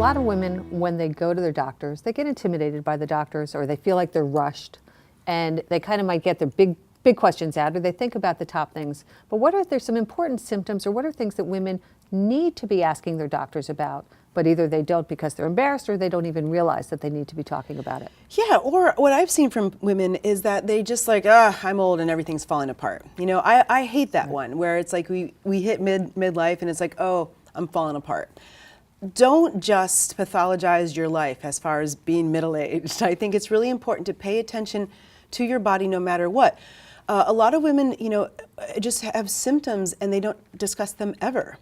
lot of women, when they go to their doctors, they get intimidated by the doctors, or they feel like they're rushed, and they kind of might get their big questions out, or they think about the top things. But what are there some important symptoms, or what are things that women need to be asking their doctors about, but either they don't because they're embarrassed, or they don't even realize that they need to be talking about it? Yeah, or what I've seen from women is that they just like, I'm old and everything's falling apart. You know, I hate that one where it's like we hit midlife and it's like, oh, I'm falling apart. Don't just pathologize your life as far as being middle-aged. I think it's really important to pay attention to your body no matter what. A lot of women, you know, just have symptoms and they don't discuss them ever,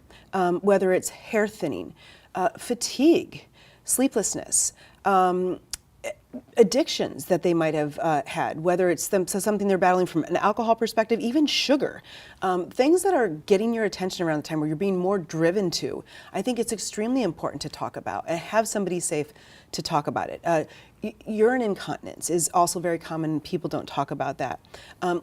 whether it's hair thinning, fatigue, sleeplessness, addictions that they might have had, whether it's something they're battling from an alcohol perspective, even sugar, things that are getting your attention around the time where you're being more driven to. I think it's extremely important to talk about and have somebody safe to talk about it. Urine incontinence is also very common, and people don't talk about that.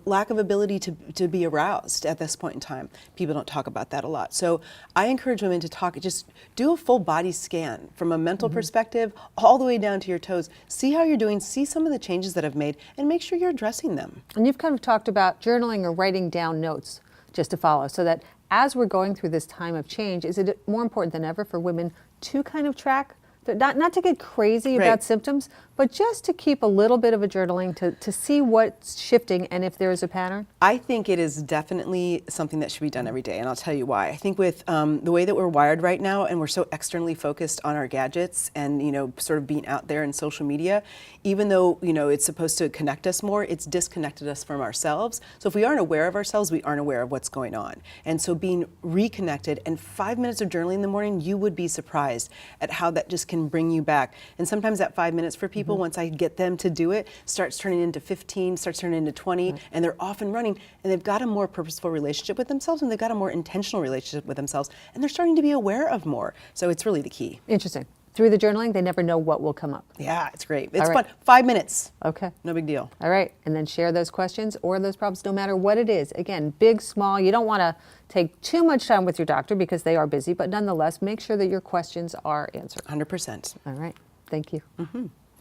Lack of ability to be aroused at this point in time. People don't talk about that a lot. So I encourage women to talk, just do a full body scan from a mental perspective all the way down to your toes. See how you're doing, see some of the changes that I've made, and make sure you're addressing them. And you've kind of talked about journaling or writing down notes just to follow, so that as we're going through this time of change, is it more important than ever for women to kind of track, not to get crazy about symptoms, but just to keep a little bit of a journaling to see what's shifting and if there's a pattern? I think it is definitely something that should be done every day, and I'll tell you why. I think with the way that we're wired right now, and we're so externally focused on our gadgets and, you know, sort of being out there in social media, even though, you know, it's supposed to connect us more, it's disconnected us from ourselves. So if we aren't aware of ourselves, we aren't aware of what's going on. And so being reconnected, and 5 minutes of journaling in the morning, you would be surprised at how that just can bring you back. And sometimes that 5 minutes for people, once I get them to do it, starts turning into 15, starts turning into 20, and they're off and running, and they've got a more purposeful relationship with themselves, and they've got a more intentional relationship with themselves, and they're starting to be aware of more. So it's really the key. Interesting. Through the journaling, they never know what will come up. Yeah, it's great. It's fun. 5 minutes. Okay. No big deal. All right. And then share those questions or those problems, no matter what it is. Again, big, small. You don't want to take too much time with your doctor because they are busy, but nonetheless, make sure that your questions are answered. 100%. All right. Thank you.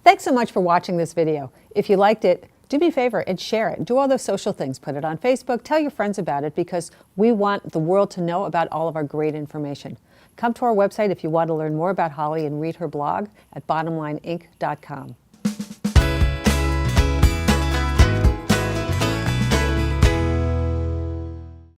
Thanks so much for watching this video. If you liked it, do me a favor and share it. Do all those social things. Put it on Facebook. Tell your friends about it, because we want the world to know about all of our great information. Come to our website if you want to learn more about Holly and read her blog at bottomlineinc.com.